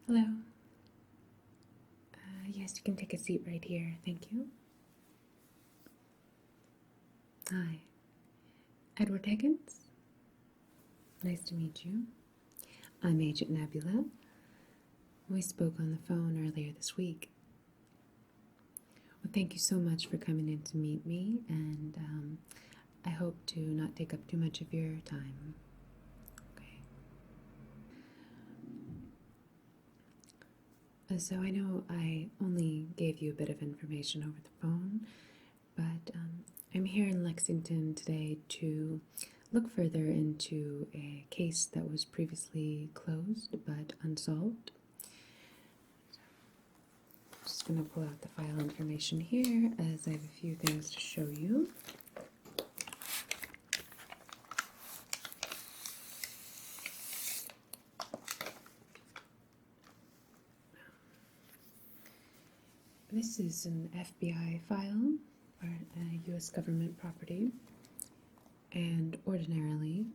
Hello. Yes, you can take a seat right here. Thank you. Hi. Edward Higgins. Nice to meet you. I'm Agent Nebula. We spoke on the phone earlier this week. Well, thank you so much for coming in to meet me, and I hope to not take up too much of your time. Okay. So I know I only gave you a bit of information over the phone, but I'm here in Lexington today to look further into a case that was previously closed but unsolved. I'm just going to pull out the file information here as I have a few things to show you. This is an FBI file for a U.S. government property, and ordinarily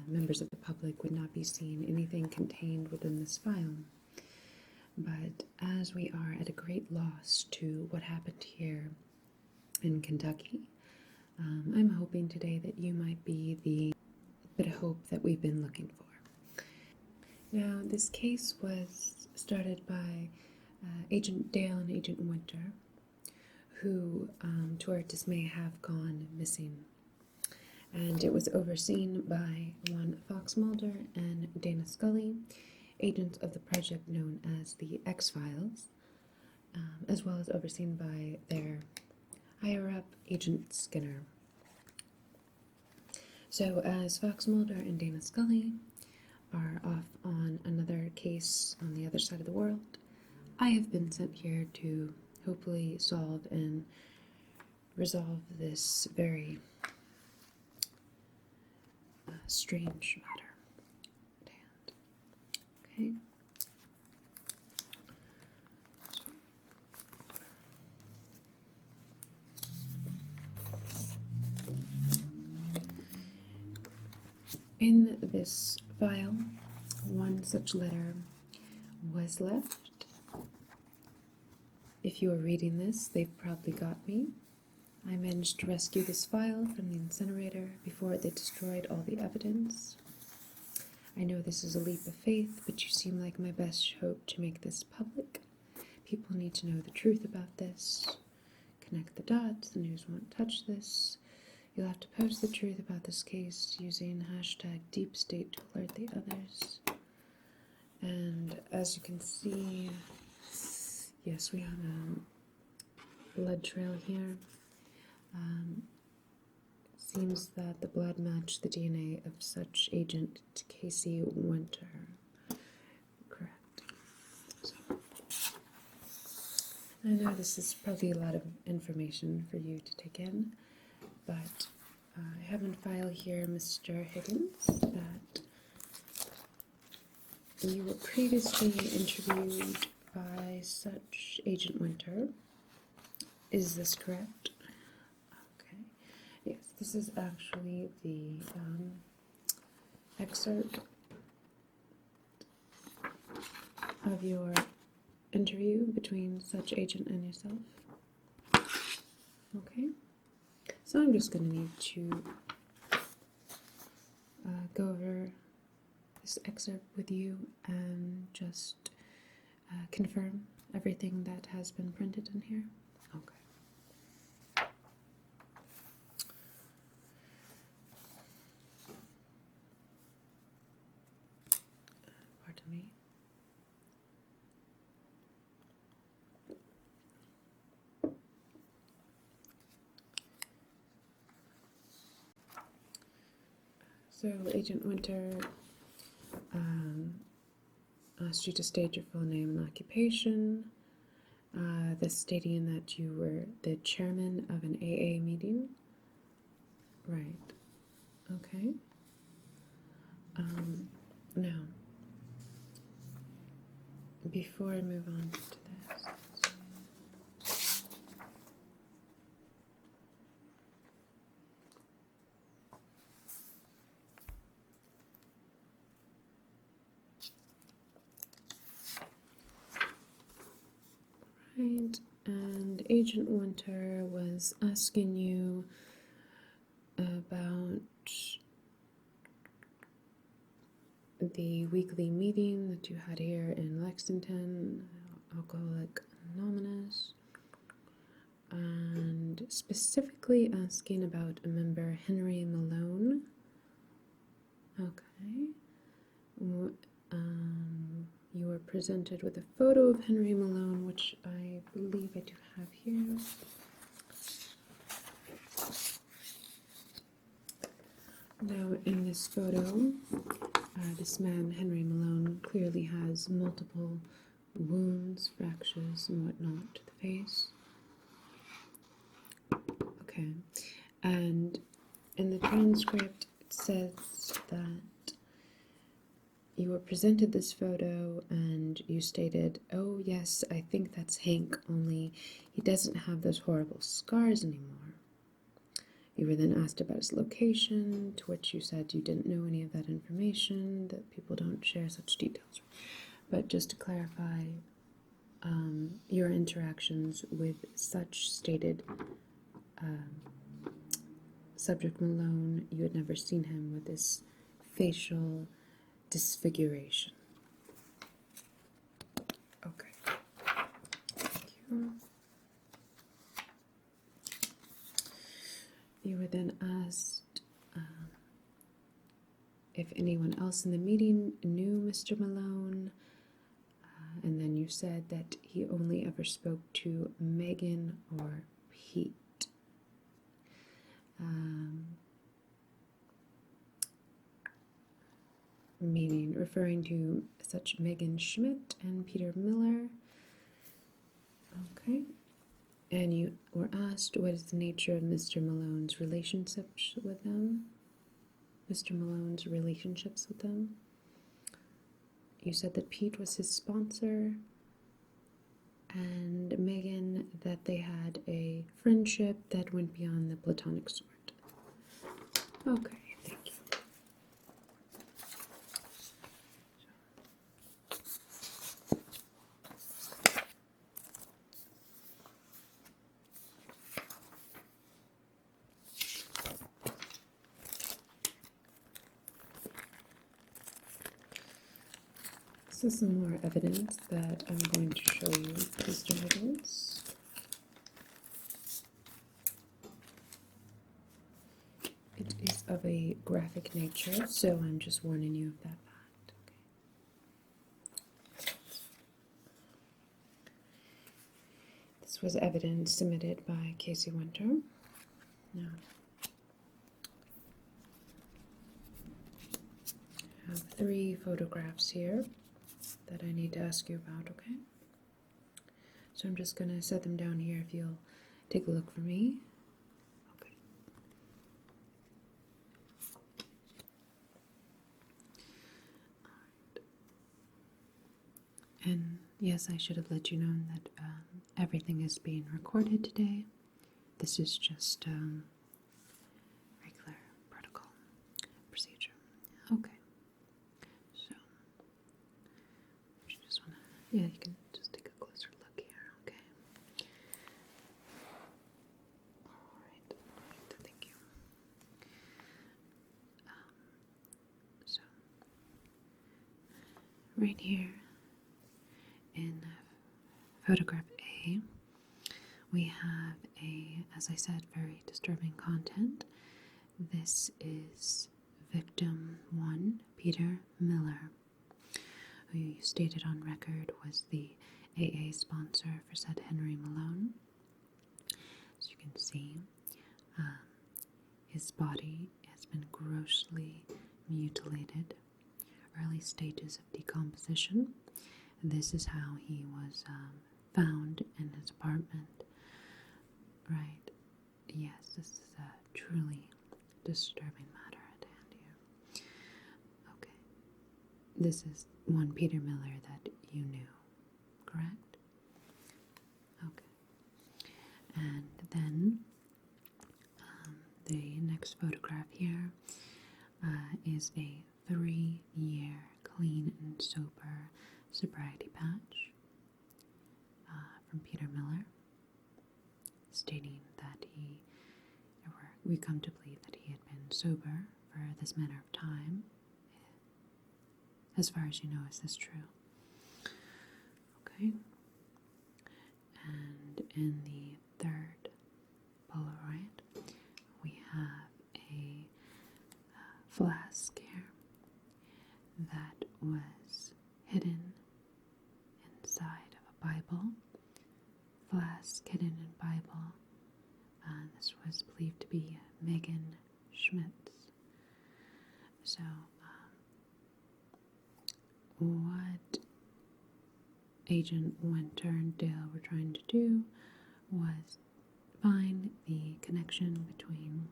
members of the public would not be seeing anything contained within this file. But as we are at a great loss to what happened here in Kentucky, I'm hoping today that you might be the bit of hope that we've been looking for. Now, this case was started by Agent Dale and Agent Winter, who, to our dismay, have gone missing. And it was overseen by one Fox Mulder and Dana Scully, agents of the project known as the X-Files, as well as overseen by their higher-up, Agent Skinner. So as Fox Mulder and Dana Scully are off on another case on the other side of the world, I have been sent here to hopefully solve and resolve this very strange matter. Okay. In this file, one such letter was left. If you are reading this, they've probably got me. I managed to rescue this file from the incinerator before they destroyed all the evidence. I know this is a leap of faith, but you seem like my best hope to make this public. People need to know the truth about this. Connect the dots, the news won't touch this. You'll have to post the truth about this case using hashtag deep state to alert the others. And as you can see, yes, we have a blood trail here. Seems that the blood matched the DNA of such agent Casey Winter. Correct. So, I know this is probably a lot of information for you to take in, but I have in file here, Mr. Higgins, that you were previously interviewed by such Agent Winter. Is this correct? Okay. Yes, this is actually the excerpt of your interview between such agent and yourself. Okay. So I'm just going to need to go over this excerpt with you and just confirm everything that has been printed in here. Okay. Pardon me. So, Agent Winter asked you to state your full name and occupation, this stating that you were the chairman of an AA meeting. Right. Okay. Now, before I move on to this, Right, and Agent Winter was asking you about the weekly meeting that you had here in Lexington, Alcoholic Anonymous, and specifically asking about a member, Henry Malone. Okay. You were presented with a photo of Henry Malone, which I believe I do have here. Now, in this photo, this man, Henry Malone, clearly has multiple wounds, fractures, and whatnot to the face. Okay. And in the transcript, it says that you were presented this photo and you stated, "Oh, yes, I think that's Hank, only he doesn't have those horrible scars anymore." You were then asked about his location, to which you said you didn't know any of that information, that people don't share such details. But just to clarify, your interactions with such stated subject Malone, you had never seen him with this facial disfiguration. Okay. Thank you. You were then asked if anyone else in the meeting knew Mr. Malone, and then you said that he only ever spoke to Megan or Pete. Meaning, referring to such Megan Schmidt and Peter Miller. Okay. And you were asked what is the nature of Mr. Malone's relationships with them. Mr. Malone's relationships with them. You said that Pete was his sponsor, and Megan that they had a friendship that went beyond the platonic sort. Okay, thank you. This is some more evidence that I'm going to show you, Mr. Higgins. It is of a graphic nature, so I'm just warning you of that fact. Okay. This was evidence submitted by Casey Winter. Now, I have 3 photographs here that I need to ask you about, okay? So I'm just going to set them down here if you'll take a look for me. Okay. And yes, I should have let you know that everything is being recorded today. This is just regular protocol procedure. Okay. So, you just want to, yeah, you can just take a closer look here, okay? Alright, thank you. So, right here in photograph A, we have as I said, very disturbing content. This is victim 1, Peter Miller, who you stated on record was the AA sponsor for said Henry Malone. As you can see, his body has been grossly mutilated, early stages of decomposition. This is how he was found in his apartment. Right. Yes, this is a truly disturbing matter at hand here. Okay. This is one Peter Miller that you knew, correct? Okay. And then the next photograph here is a 3-year clean and sober sobriety patch from Peter Miller, stating that we come to believe that he had been sober for this manner of time. As far as you know, is this true? Okay. And in the third Polaroid, we have a flask here that was hidden inside of a Bible. Flask hidden in Bible. This was believed to be Megan Schmidt's. So, what Agent Winter and Dale were trying to do was find the connection between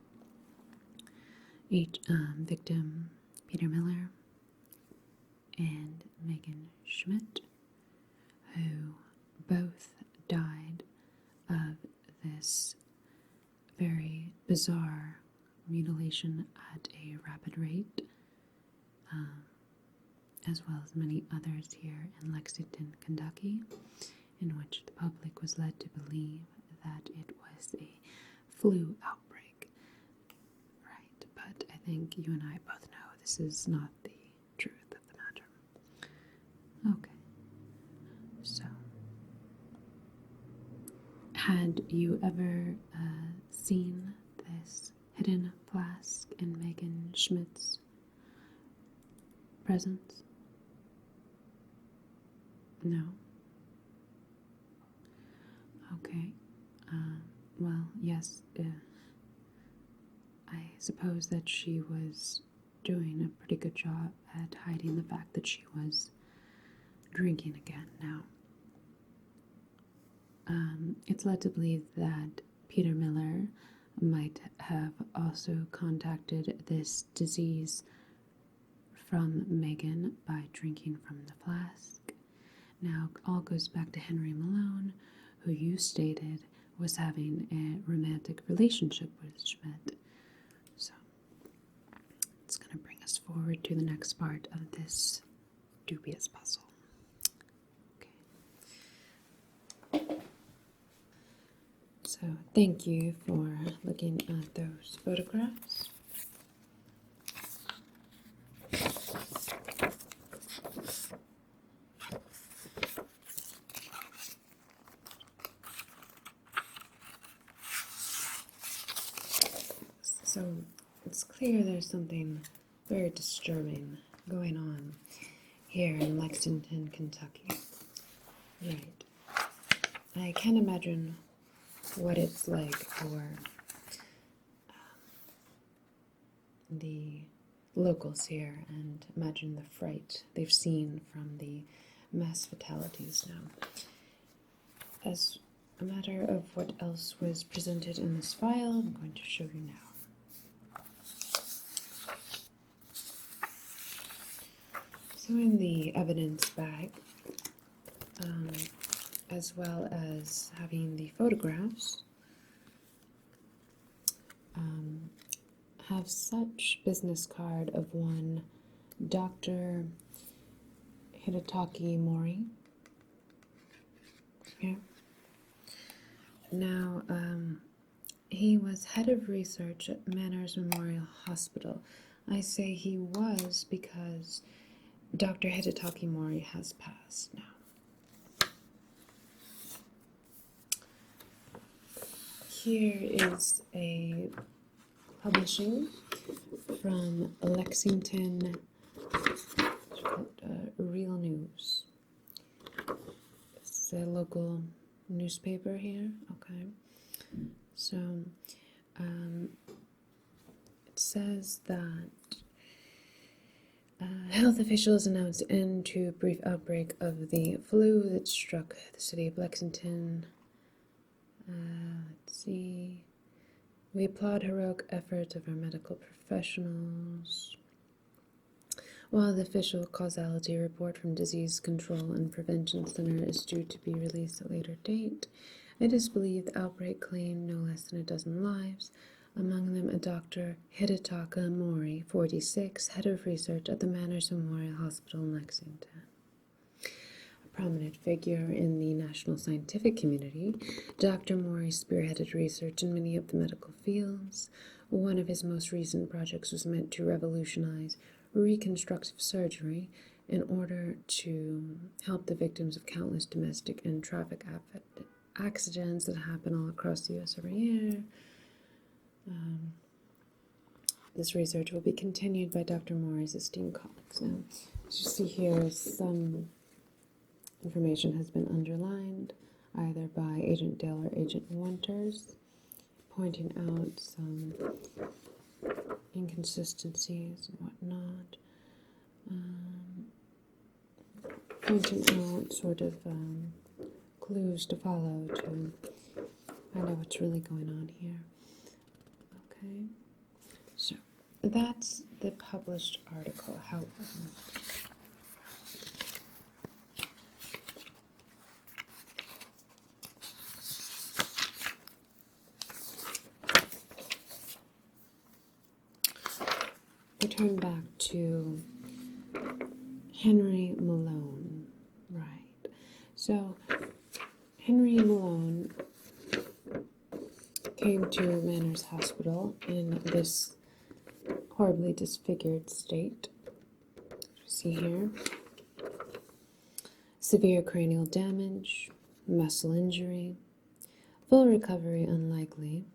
each victim, Peter Miller, and Megan Schmidt, who both died of this very bizarre mutilation at a rapid rate, as well as many others here in Lexington, Kentucky, in which the public was led to believe that it was a flu outbreak. Right, but I think you and I both know this is not the truth of the matter. Okay, so had you ever seen this hidden flask in Megan Schmidt's presence? No? Okay. Well, yes, I suppose that she was doing a pretty good job at hiding the fact that she was drinking again now. It's led to believe that Peter Miller might have also contacted this disease from Megan by drinking from the flask. Now, all goes back to Henry Malone, who you stated was having a romantic relationship with Schmidt. So, it's going to bring us forward to the next part of this dubious puzzle. Okay. So, thank you for looking at those photographs. So it's clear there's something very disturbing going on here in Lexington, Kentucky. Right. I can't imagine what it's like for the locals here, and imagine the fright they've seen from the mass fatalities now. As a matter of what else was presented in this file, I'm going to show you now. So in the evidence bag, as well as having the photographs, have such business card of one Dr. Hidetaki Mori. Here. Now, he was head of research at Manners Memorial Hospital. I say he was because Dr. Hidetaki Mori has passed now. Here is a publishing from Lexington, Real News. It's a local newspaper here, okay. So, it says that health officials announced end to a brief outbreak of the flu that struck the city of Lexington. Let's see. We applaud heroic efforts of our medical professionals. While the official causality report from Disease Control and Prevention Center is due to be released at a later date, it is believed the outbreak claimed no less than a dozen lives, among them a Dr. Hidetaka Mori, 46, head of research at the Manners Memorial Hospital in Lexington. A prominent figure in the national scientific community, Dr. Mori spearheaded research in many of the medical fields. One of his most recent projects was meant to revolutionize reconstructive surgery in order to help the victims of countless domestic and traffic accidents that happen all across the U.S. every year. This research will be continued by Dr. Mori's esteemed colleagues. Now, as you see here, some information has been underlined, either by Agent Dale or Agent Winters, pointing out some inconsistencies and whatnot, pointing out sort of clues to follow to find out what's really going on here. Okay, so that's the published article. However, we turn back to Henry Malone. Right. So, Henry Malone came to Manners Hospital in this horribly disfigured state. See here. Severe cranial damage, muscle injury, full recovery unlikely,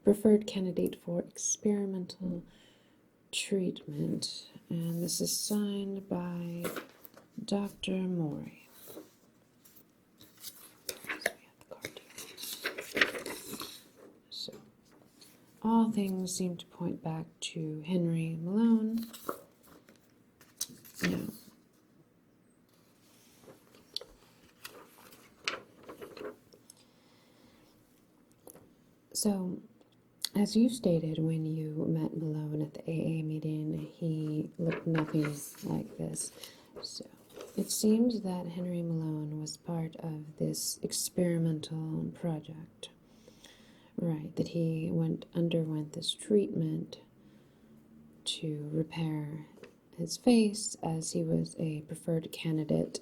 preferred candidate for experimental treatment, and this is signed by Dr. Mori. So, all things seem to point back to Henry Malone. Now, so, as you stated when you met Malone at the AA meeting, he looked nothing like this. So, it seems that Henry Malone was part of this experimental project. Right, that he underwent this treatment to repair his face, as he was a preferred candidate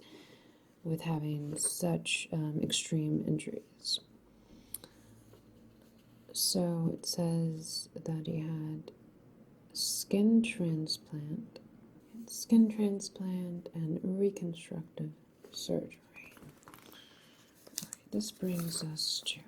with having such extreme injuries. So it says that he had skin transplant, and reconstructive surgery. Right, this brings us to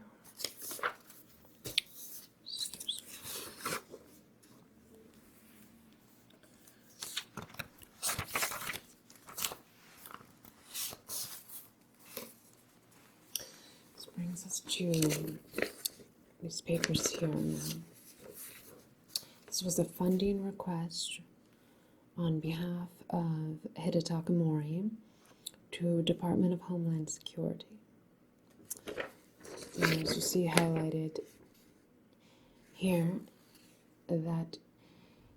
these papers here now. This was a funding request on behalf of Hidetaka Mori to Department of Homeland Security. And as you see highlighted here, that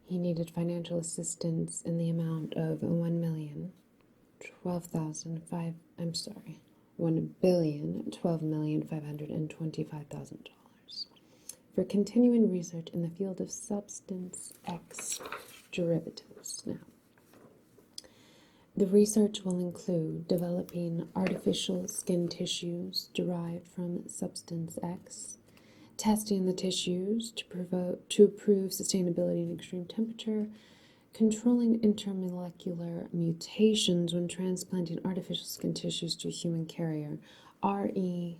he needed financial assistance in the amount of $1,012,525,000 for continuing research in the field of substance X derivatives. Now, the research will include developing artificial skin tissues derived from substance X, testing the tissues to prove sustainability in extreme temperature, controlling intermolecular mutations when transplanting artificial skin tissues to a human carrier, RE,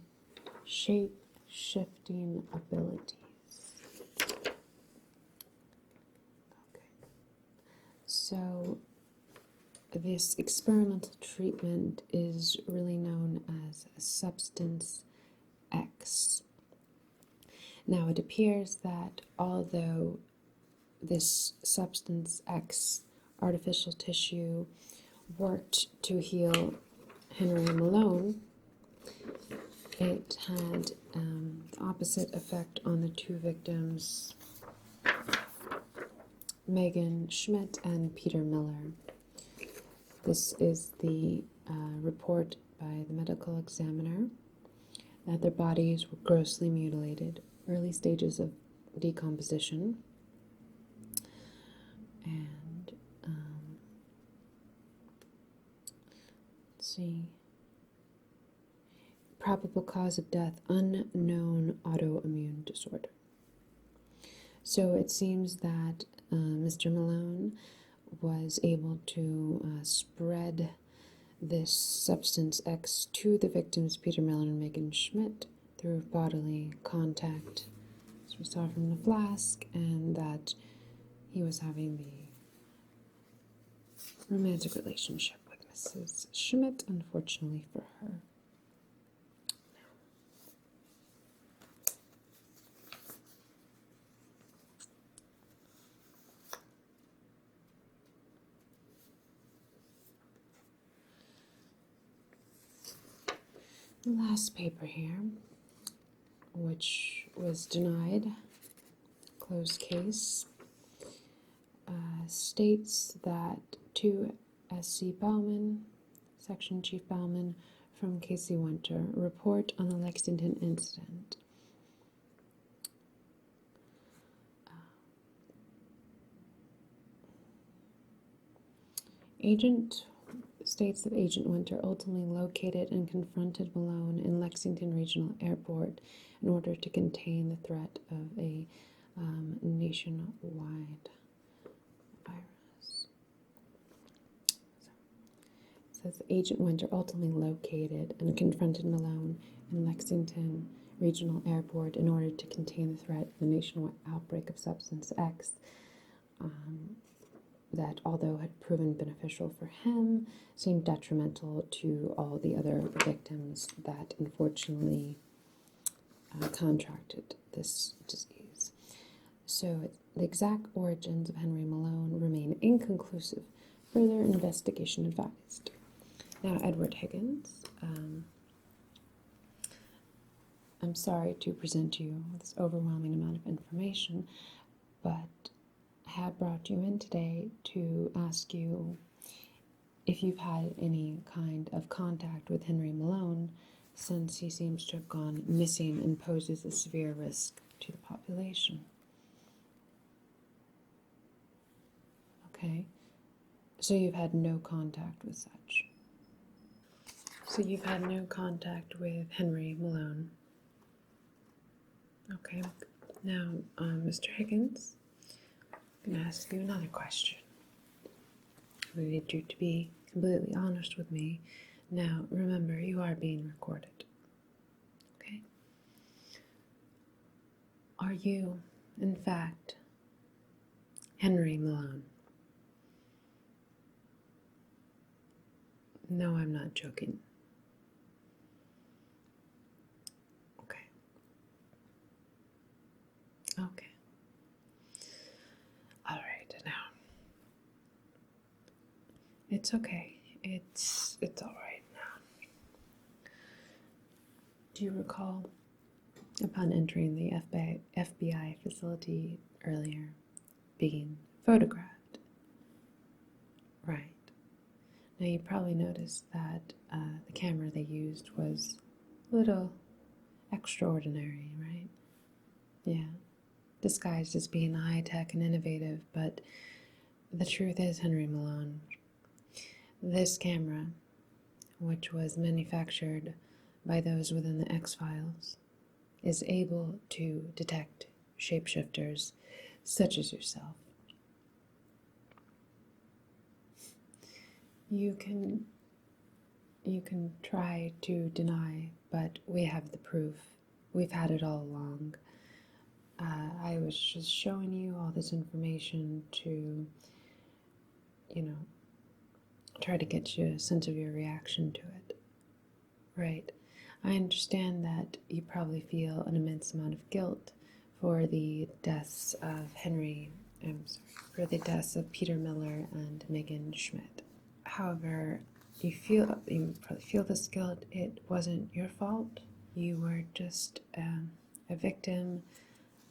shape-shifting abilities. Okay. So this experimental treatment is really known as substance X. Now, it appears that although this substance X artificial tissue worked to heal Henry Malone, it had the opposite effect on the two victims, Megan Schmidt and Peter Miller. This is the report by the medical examiner that their bodies were grossly mutilated, early stages of decomposition, and let's see, probable cause of death, unknown autoimmune disorder. So it seems that Mr. Malone was able to spread this substance X to the victims, Peter Miller and Megan Schmidt, through bodily contact, as we saw from the flask, and that he was having the romantic relationship with Mrs. Schmidt, unfortunately for her. The last paper here, which was denied, closed case, states that to S.C. Bauman, Section Chief Bauman from Casey Winter, report on the Lexington incident. Agent states that Agent Winter ultimately located and confronted Malone in Lexington Regional Airport in order to contain the threat of a nationwide virus. It says Agent Winter ultimately located and confronted Malone in Lexington Regional Airport in order to contain the threat of the nationwide outbreak of substance X. That, although had proven beneficial for him, seemed detrimental to all the other victims that unfortunately contracted this disease. So the exact origins of Henry Malone remain inconclusive. Further investigation advised. Now, Edward Higgins. I'm sorry to present you with this overwhelming amount of information, but I have brought you in today to ask you if you've had any kind of contact with Henry Malone since he seems to have gone missing and poses a severe risk to the population. Okay, so you've had no contact with such. So you've had no contact with Henry Malone. Okay, now, Mr. Higgins, I'm going to ask you another question. I need you to be completely honest with me. Now, remember, you are being recorded. Okay? Are you, in fact, Henry Malone? No, I'm not joking. Okay. Okay. All right, now. It's okay. It's all right now. Do you recall, upon entering the FBI facility earlier, being photographed? Right. Now you probably noticed that the camera they used was a little extraordinary, right? Yeah. Disguised as being high-tech and innovative, but the truth is, Henry Malone, this camera, which was manufactured by those within the X-Files, is able to detect shapeshifters such as yourself. You can try to deny, but we have the proof. We've had it all along. I was just showing you all this information to, try to get you a sense of your reaction to it. Right. I understand that you probably feel an immense amount of guilt for the deaths of for the deaths of Peter Miller and Megan Schmidt. However, you probably feel this guilt. It wasn't your fault. You were just a victim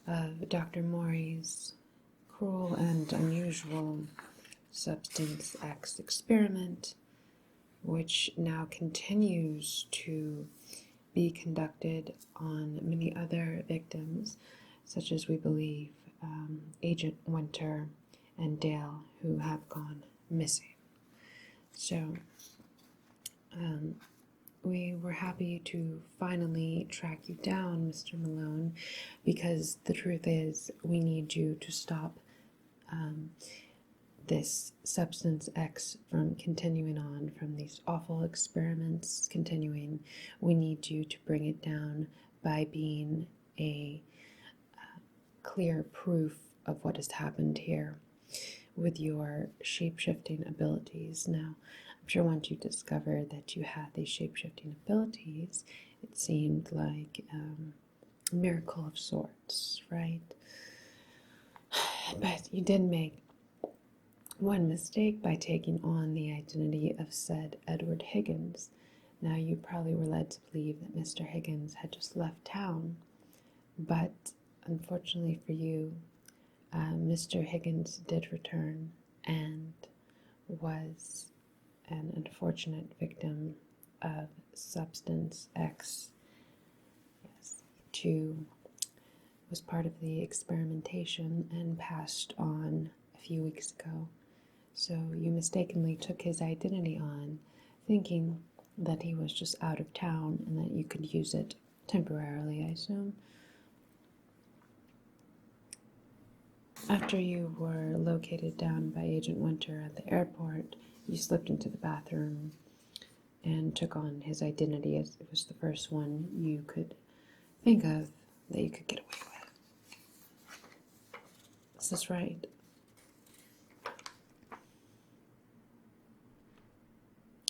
of Dr. Maury's cruel and unusual substance X experiment, which now continues to be conducted on many other victims, such as we believe Agent Winter and Dale, who have gone missing. So, we were happy to finally track you down, Mr. Malone, because the truth is we need you to stop this substance X from continuing on, from these awful experiments continuing. We need you to bring it down by being a clear proof of what has happened here with your shape-shifting abilities. Now, I'm sure once you discovered that you had these shape-shifting abilities, it seemed like a miracle of sorts, right? But you did make one mistake by taking on the identity of said Edward Higgins. Now, you probably were led to believe that Mr. Higgins had just left town, but unfortunately for you, Mr. Higgins did return and was an unfortunate victim of substance X. Yes, too was part of the experimentation and passed on a few weeks ago. So you mistakenly took his identity on, thinking that he was just out of town and that you could use it temporarily, I assume. After you were located down by Agent Winter at the airport, you slipped into the bathroom and took on his identity, as it was the first one you could think of that you could get away with. Is this right?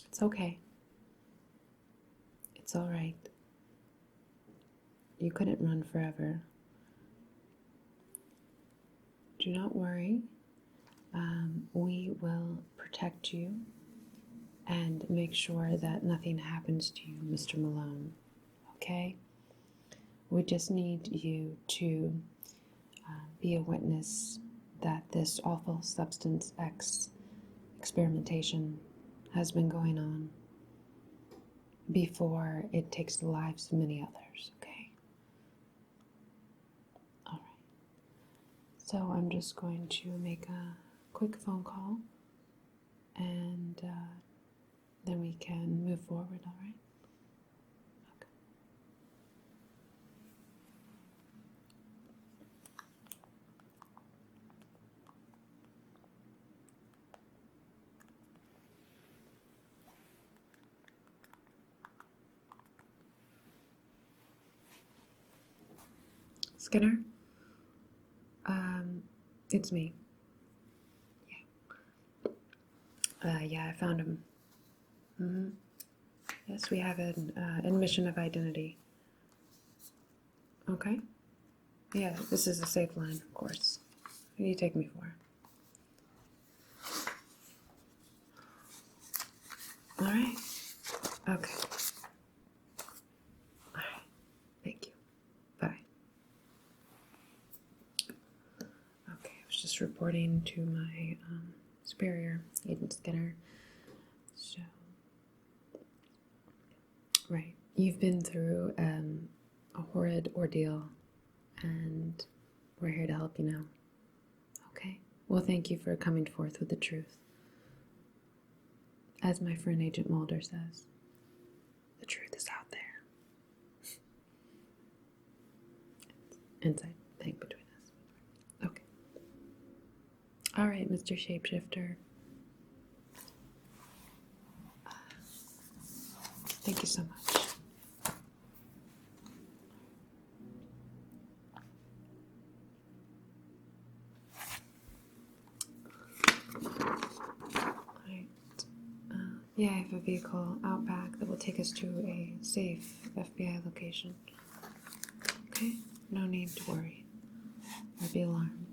It's okay. It's all right. You couldn't run forever. Do not worry. We will protect you and make sure that nothing happens to you, Mr. Malone. Okay? We just need you to be a witness that this awful substance X experimentation has been going on before it takes the lives of many others, okay? All right. So I'm just going to make a quick phone call and then we can move forward, all right? Okay. Skinner? It's me. Yeah, I found him. Yes, we have an admission of identity. Okay. Yeah, this is a safe line, of course. Who do you take me for? All right. Okay. All right. Thank you. Bye. Okay, I was just reporting to my superior, Agent Skinner. So, right. You've been through a horrid ordeal, and we're here to help you now. Okay? Well, thank you for coming forth with the truth. As my friend Agent Mulder says, the truth is out there. Inside thing between us. Okay. All right, Mr. Shapeshifter. Thank you so much. Yeah, I have a vehicle out back that will take us to a safe FBI location. Okay? No need to worry or be alarmed.